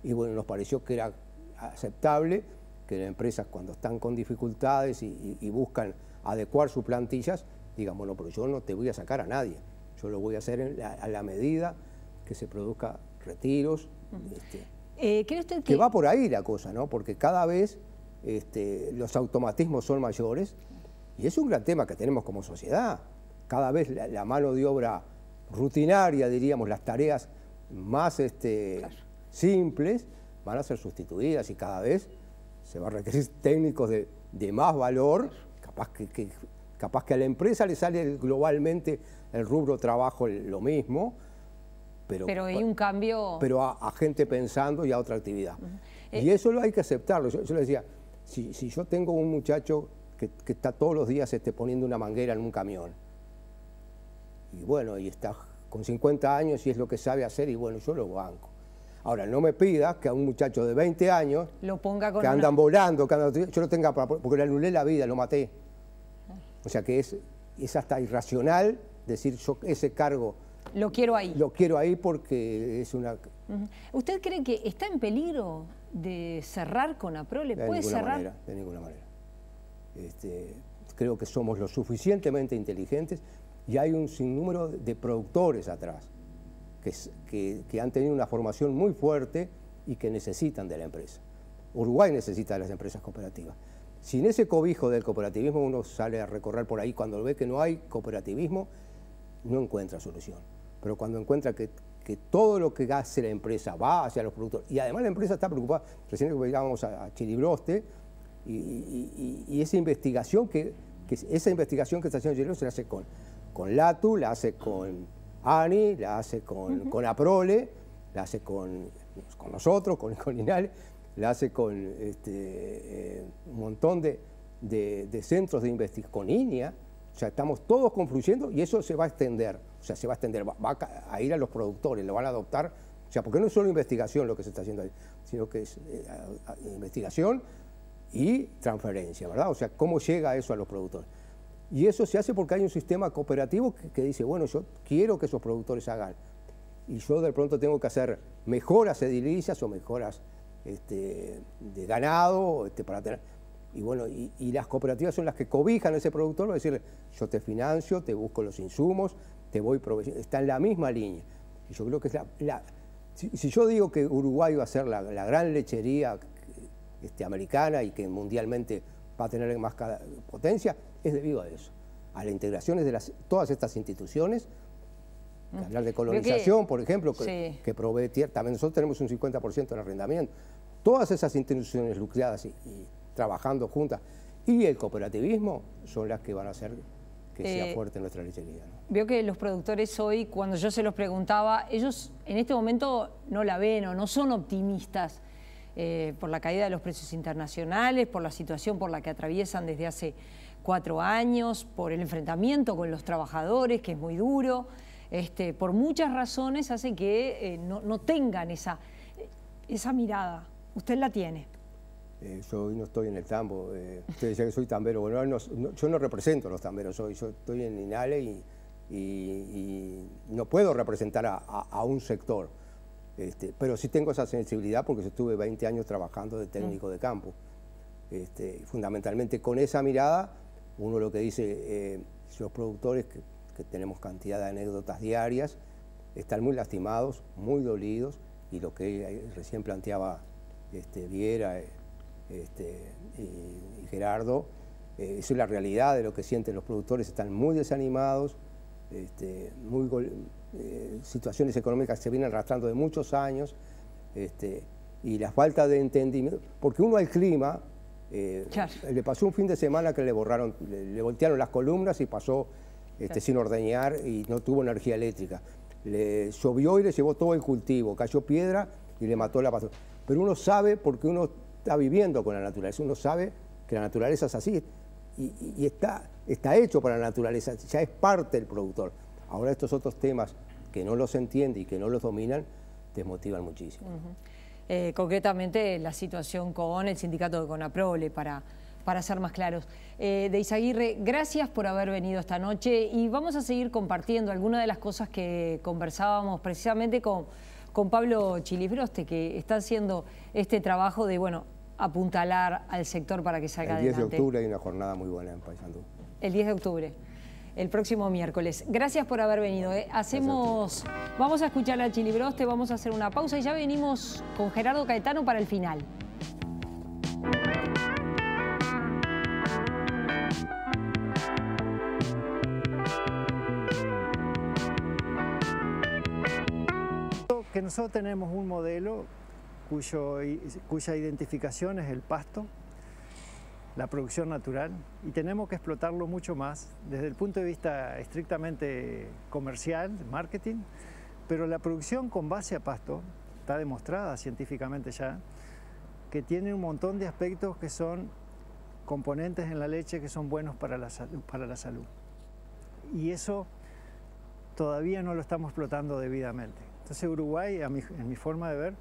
S6: Y bueno, nos pareció que era aceptable que las empresas, cuando están con dificultades y buscan adecuar sus plantillas, digan, bueno, pero yo no te voy a sacar a nadie, yo lo voy a hacer a la medida que se produzca retiros.
S1: ¿Cree usted
S6: que va por ahí la cosa, ¿no? Porque cada vez los automatismos son mayores, y es un gran tema que tenemos como sociedad. Cada vez la mano de obra rutinaria, diríamos, las tareas más simples van a ser sustituidas, y cada vez se va a requerir técnicos de más valor. Capaz que a la empresa le sale globalmente el rubro trabajo lo mismo, pero
S1: hay un cambio.
S6: Pero a gente pensando y a otra actividad. Y eso lo hay que aceptarlo. Yo le decía, si yo tengo un muchacho que está todos los días poniendo una manguera en un camión, y bueno, y está con 50 años y es lo que sabe hacer, y bueno, yo lo banco. Ahora, no me pidas que a un muchacho de 20 años,
S1: lo ponga con
S6: que andan volando, yo lo tenga porque le anulé la vida, lo maté. O sea que es hasta irracional decir, yo ese cargo
S1: lo quiero ahí.
S6: Lo quiero ahí porque es una...
S1: ¿Usted cree que está en peligro de cerrar Conaprole? ¿Puede cerrar?
S6: De ninguna manera. Creo que somos lo suficientemente inteligentes, y hay un sinnúmero de productores atrás que han tenido una formación muy fuerte y que necesitan de la empresa. Uruguay necesita de las empresas cooperativas. Sin ese cobijo del cooperativismo, uno sale a recorrer por ahí, cuando ve que no hay cooperativismo, no encuentra solución. Pero cuando encuentra que todo lo que hace la empresa va hacia los productores, y además la empresa está preocupada, recién que íbamos a Chilibroste, y esa investigación que está haciendo Chilibroste se la hace con LATU, la hace con ANI, la hace con APROLE, la hace con nosotros, con INALE, la hace con un montón de centros de investigación, con INIA. O sea, estamos todos confluyendo, y eso se va a extender. O sea, se va a extender, va a ir a los productores, lo van a adoptar. O sea, porque no es solo investigación lo que se está haciendo ahí, sino que es investigación y transferencia, ¿verdad? O sea, ¿cómo llega eso a los productores? Y eso se hace porque hay un sistema cooperativo que dice, bueno, yo quiero que esos productores hagan. Y yo de pronto tengo que hacer mejoras edilicias o mejoras de ganado, para tener... Y bueno, y las cooperativas son las que cobijan a ese productor, decirle, yo te financio, te busco los insumos, te voy proveyendo, está en la misma línea. Y yo creo que es si yo digo que Uruguay va a ser la gran lechería americana y que mundialmente va a tener más potencia, es debido a eso, a la integración de todas estas instituciones. Hablar de colonización, por ejemplo, que provee tierra, también nosotros tenemos un 50% en arrendamiento. Todas esas instituciones lucradas y trabajando juntas, y el cooperativismo, son las que van a hacer que sea fuerte nuestra lechería, ¿no?
S1: Veo que los productores hoy, cuando yo se los preguntaba, ellos en este momento no la ven o no son optimistas por la caída de los precios internacionales, por la situación por la que atraviesan desde hace 4 años, por el enfrentamiento con los trabajadores, que es muy duro, por muchas razones hace que no tengan esa mirada. Usted la tiene.
S6: Yo hoy no estoy en el tambo. Usted decía que soy tambero. Bueno, yo no represento a los tamberos hoy. Yo estoy en INALE y no puedo representar a un sector. Pero sí tengo esa sensibilidad porque yo estuve 20 años trabajando de técnico de campo. Fundamentalmente con esa mirada, uno lo que dice, los productores, que tenemos cantidad de anécdotas diarias, están muy lastimados, muy dolidos, y lo que recién planteaba Viera y Gerardo, eso es la realidad de lo que sienten los productores. Están muy desanimados, situaciones económicas que se vienen arrastrando de muchos años, y la falta de entendimiento, porque uno al clima,
S1: claro,
S6: le pasó un fin de semana que le voltearon las columnas y pasó
S1: claro,
S6: sin ordeñar y no tuvo energía eléctrica. Le llovió y le llevó todo el cultivo, cayó piedra y le mató la pastora. Pero uno sabe, porque uno está viviendo con la naturaleza, uno sabe que la naturaleza es así y está hecho para la naturaleza, ya es parte del productor. Ahora estos otros temas que no los entiende y que no los dominan, desmotivan muchísimo.
S1: Concretamente la situación con el sindicato de Conaprole, para ser más claros. De Izaguirre, gracias por haber venido esta noche y vamos a seguir compartiendo algunas de las cosas que conversábamos precisamente con Pablo Chilifroste, que está haciendo este trabajo de, bueno, apuntalar al sector para que salga adelante.
S6: El 10 de octubre hay una jornada muy buena en Paysandú.
S1: El 10 de octubre, el próximo miércoles. Gracias por haber venido. Vamos a escuchar a Chilifroste, vamos a hacer una pausa y ya venimos con Gerardo Caetano para el final.
S7: Que nosotros tenemos un modelo cuya identificación es el pasto, la producción natural, y tenemos que explotarlo mucho más desde el punto de vista estrictamente comercial, marketing, pero la producción con base a pasto está demostrada científicamente ya que tiene un montón de aspectos que son componentes en la leche que son buenos para la salud. Y eso todavía no lo estamos explotando debidamente. Entonces Uruguay, en mi forma de ver,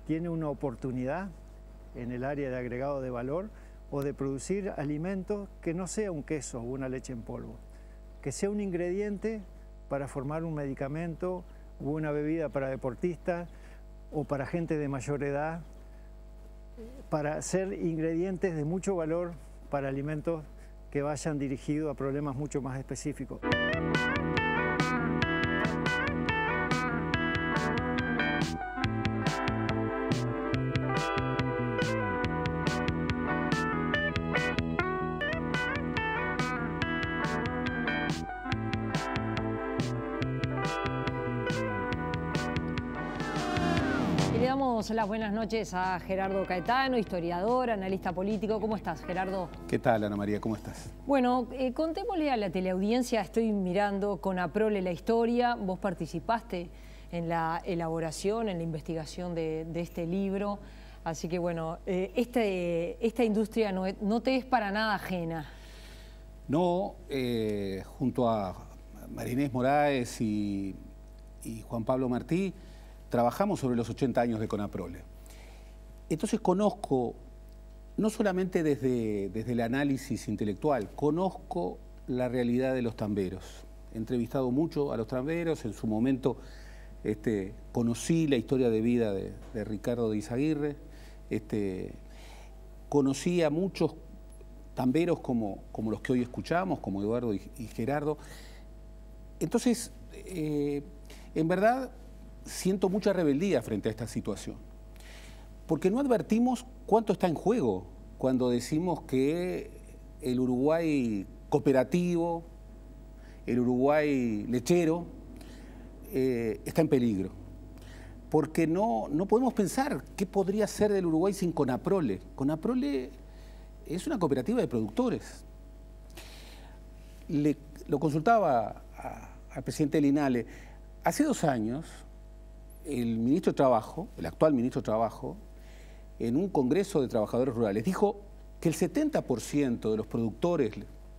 S7: tiene una oportunidad en el área de agregado de valor o de producir alimentos que no sea un queso o una leche en polvo, que sea un ingrediente para formar un medicamento o una bebida para deportistas o para gente de mayor edad, para ser ingredientes de mucho valor para alimentos que vayan dirigidos a problemas mucho más específicos.
S1: Las buenas noches a Gerardo Caetano, historiador, analista político. ¿Cómo estás, Gerardo?
S8: ¿Qué tal, Ana María? ¿Cómo estás?
S1: Bueno, contémosle a la teleaudiencia, estoy mirando Conaprole la historia, vos participaste en la elaboración, en la investigación de este libro, así que bueno, esta industria no te es para nada ajena.
S8: No, junto a Marinés Moraes y Juan Pablo Martí, trabajamos sobre los 80 años de Conaprole. Entonces conozco, no solamente desde el análisis intelectual, conozco la realidad de los tamberos. He entrevistado mucho a los tamberos, en su momento conocí la historia de vida de Ricardo de Izaguirre, conocí a muchos tamberos como los que hoy escuchamos, como Eduardo y Gerardo. Entonces, en verdad, siento mucha rebeldía frente a esta situación, porque no advertimos cuánto está en juego cuando decimos que el Uruguay cooperativo, el Uruguay lechero, está en peligro. Porque no podemos pensar qué podría ser del Uruguay sin Conaprole. Conaprole es una cooperativa de productores. Lo consultaba al presidente del INALE. Hace 2 años, el ministro de Trabajo, el actual ministro de Trabajo, en un congreso de trabajadores rurales, dijo que el 70% de los productores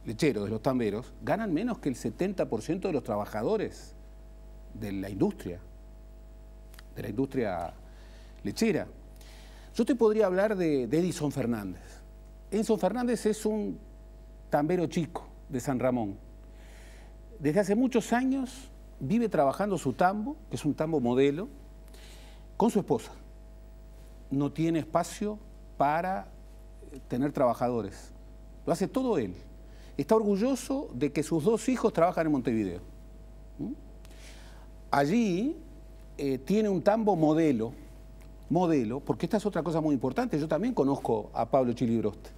S8: lecheros, de los tamberos, ganan menos que el 70% de los trabajadores de la industria lechera. Yo te podría hablar de Edison Fernández. Edison Fernández es un tambero chico de San Ramón. Desde hace muchos años vive trabajando su tambo, que es un tambo modelo, con su esposa. No tiene espacio para tener trabajadores. Lo hace todo él. está orgulloso de que sus 2 hijos trabajan en Montevideo. Allí tiene un tambo modelo, porque esta es otra cosa muy importante. Yo también conozco a Pablo Chilibrosté.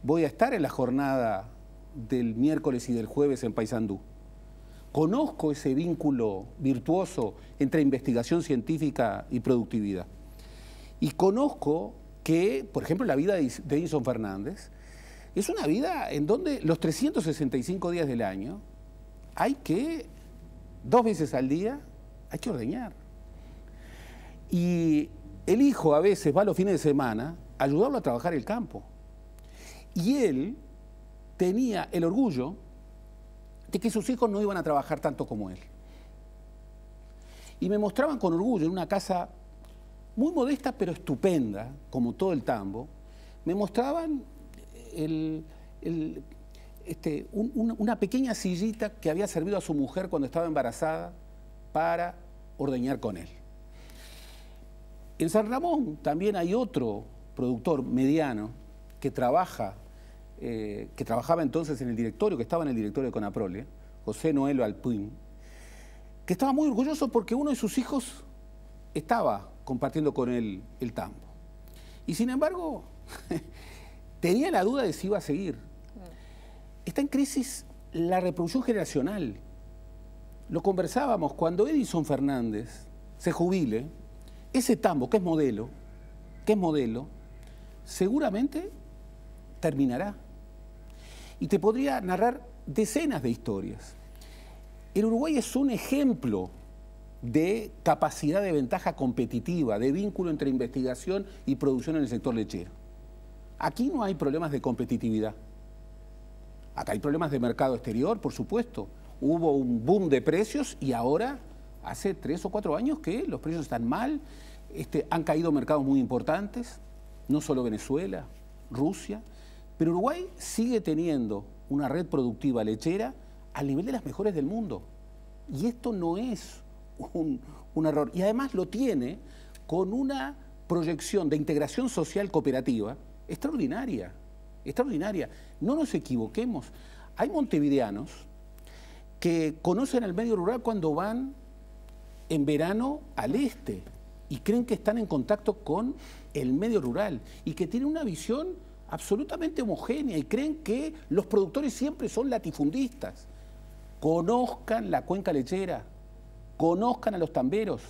S8: Voy a estar en la jornada del miércoles y del jueves en Paysandú. Conozco ese vínculo virtuoso entre investigación científica y productividad. Y conozco que, por ejemplo, la vida de Edison Fernández es una vida en donde los 365 días del año hay que, 2 veces al día, hay que ordeñar. Y el hijo a veces va los fines de semana a ayudarlo a trabajar el campo. Y él tenía el orgullo de que sus hijos no iban a trabajar tanto como él. Y me mostraban con orgullo en una casa muy modesta pero estupenda, como todo el tambo, me mostraban una pequeña sillita que había servido a su mujer cuando estaba embarazada para ordeñar con él. En San Ramón también hay otro productor mediano que trabajaba entonces en el directorio, que estaba en el directorio de Conaprole, José Noelo Alpuín, que estaba muy orgulloso porque uno de sus hijos estaba compartiendo con él el tambo. Y sin embargo, tenía la duda de si iba a seguir. Está en crisis la reproducción generacional. Lo conversábamos, cuando Edison Fernández se jubile, ese tambo, que es modelo, seguramente terminará. Y te podría narrar decenas de historias. El Uruguay es un ejemplo de capacidad de ventaja competitiva, de vínculo entre investigación y producción en el sector lechero. Aquí no hay problemas de competitividad. Acá hay problemas de mercado exterior, por supuesto. Hubo un boom de precios y ahora, hace 3 o 4 años que los precios están mal, han caído mercados muy importantes, no solo Venezuela, Rusia, pero Uruguay sigue teniendo una red productiva lechera al nivel de las mejores del mundo. Y esto no es un error. Y además lo tiene con una proyección de integración social cooperativa extraordinaria, extraordinaria. No nos equivoquemos. Hay montevideanos que conocen el medio rural cuando van en verano al este y creen que están en contacto con el medio rural y que tienen una visión absolutamente homogénea y creen que los productores siempre son latifundistas. Conozcan la cuenca lechera, conozcan a los tamberos,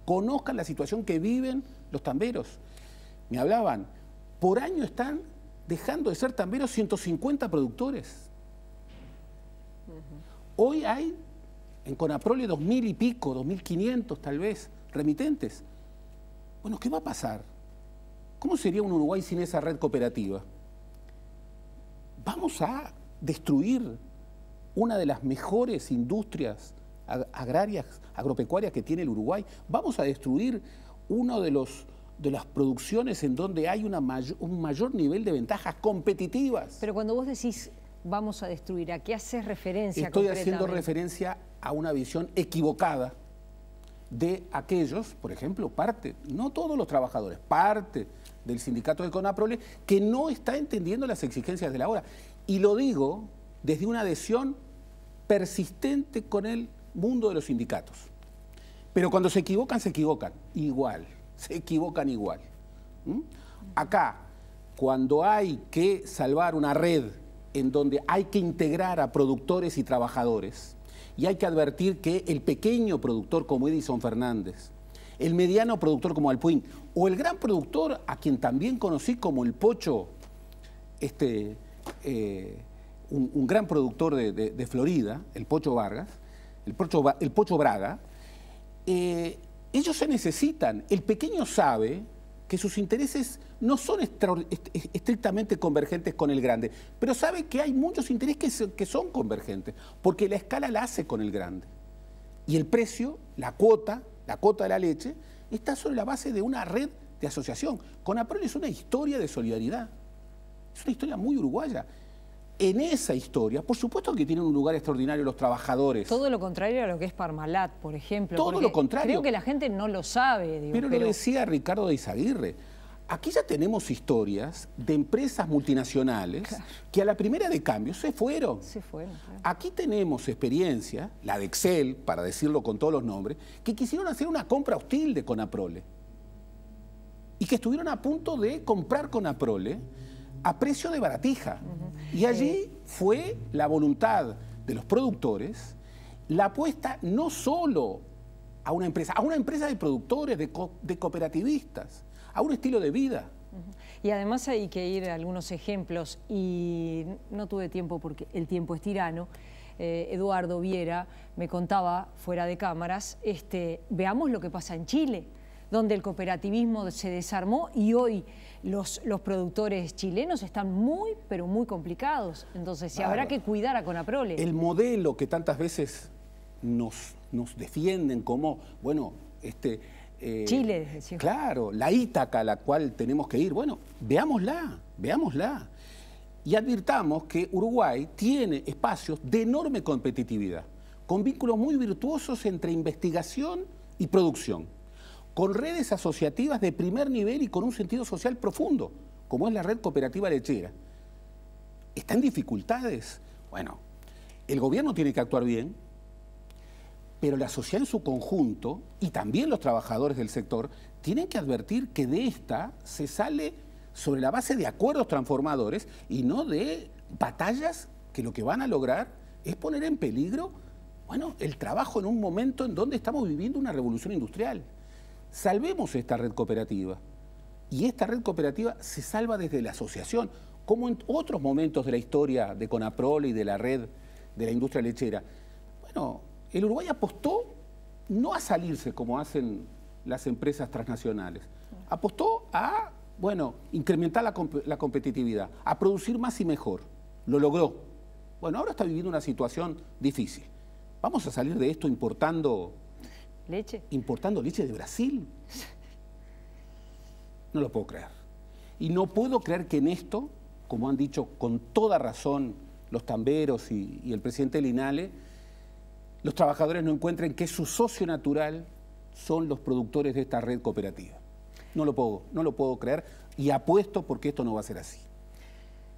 S8: conozcan la situación que viven los tamberos. Me hablaban, por año están dejando de ser tamberos 150 productores. Hoy hay en Conaprole 2.000 y pico, 2.500 tal vez, remitentes. Bueno, ¿qué va a pasar? ¿Cómo sería un Uruguay sin esa red cooperativa? Vamos a destruir una de las mejores industrias agrarias, agropecuarias que tiene el Uruguay. Vamos a destruir uno de las producciones en donde hay un mayor nivel de ventajas competitivas.
S1: Pero cuando vos decís vamos a destruir, ¿a qué haces referencia?
S8: Estoy haciendo referencia a una visión equivocada de aquellos, por ejemplo, parte, no todos los trabajadores, parte del sindicato de Conaprole, que no está entendiendo las exigencias de la hora. Y lo digo desde una adhesión persistente con el mundo de los sindicatos. Pero cuando se equivocan igual, se equivocan igual. Acá, cuando hay que salvar una red en donde hay que integrar a productores y trabajadores, y hay que advertir que el pequeño productor como Edison Fernández, el mediano productor como Alpuín, o el gran productor a quien también conocí como el Pocho, un gran productor de Florida, el Pocho Vargas, el Pocho Braga, ellos se necesitan. El pequeño sabe que sus intereses no son estrictamente convergentes con el grande, pero sabe que hay muchos intereses que son convergentes, porque la escala la hace con el grande. Y el precio, la cuota de la leche, está sobre la base de una red de asociación. Conaprole es una historia de solidaridad, es una historia muy uruguaya. En esa historia, por supuesto que tienen un lugar extraordinario los trabajadores.
S1: Todo lo contrario a lo que es Parmalat, por ejemplo.
S8: Todo lo contrario.
S1: Creo que la gente no lo sabe.
S8: Pero lo decía Ricardo de Izaguirre. Aquí ya tenemos historias de empresas multinacionales que a la primera de cambio se fueron.
S1: Claro.
S8: Aquí tenemos experiencia, la de Excel, para decirlo con todos los nombres, que quisieron hacer una compra hostil de Conaprole y que estuvieron a punto de comprar Conaprole a precio de baratija. Y allí fue la voluntad de los productores, la apuesta no solo a una empresa de productores, de cooperativistas, a un estilo de vida.
S1: Y además hay que ir a algunos ejemplos, y no tuve tiempo porque el tiempo es tirano. Eduardo Viera me contaba fuera de cámaras, veamos lo que pasa en Chile, donde el cooperativismo se desarmó y hoy los productores chilenos están muy, pero muy complicados. Entonces, si habrá que cuidar a Conaprole.
S8: El modelo que tantas veces nos defienden como, bueno,
S1: Chile, decía.
S8: Claro, la Ítaca a la cual tenemos que ir. Bueno, veámosla. Y advirtamos que Uruguay tiene espacios de enorme competitividad, con vínculos muy virtuosos entre investigación y producción, con redes asociativas de primer nivel y con un sentido social profundo, como es la red cooperativa lechera. ¿Está en dificultades? Bueno, el gobierno tiene que actuar bien, pero la sociedad en su conjunto y también los trabajadores del sector tienen que advertir que de esta se sale sobre la base de acuerdos transformadores y no de batallas que lo que van a lograr es poner en peligro, bueno, el trabajo en un momento en donde estamos viviendo una revolución industrial. Salvemos esta red cooperativa, y esta red cooperativa se salva desde la asociación, como en otros momentos de la historia de Conaprole y de la red de la industria lechera. Bueno, el Uruguay apostó no a salirse como hacen las empresas transnacionales, apostó a, bueno, incrementar la competitividad, a producir más y mejor. Lo logró. Bueno, ahora está viviendo una situación difícil. Vamos a salir de esto importando leche de Brasil. No lo puedo creer. Y no puedo creer que en esto, como han dicho con toda razón los tamberos y el presidente Linale, los trabajadores no encuentren que su socio natural son los productores de esta red cooperativa. No lo puedo creer, y apuesto porque esto no va a ser así.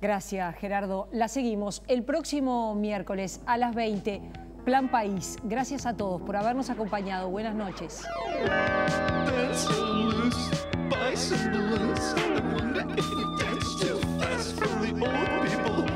S1: Gracias, Gerardo. La seguimos el próximo miércoles a las 20. Plan País. Gracias a todos por habernos acompañado. Buenas noches.
S9: Buy some balloons. I wonder if you dance too fast for the old people.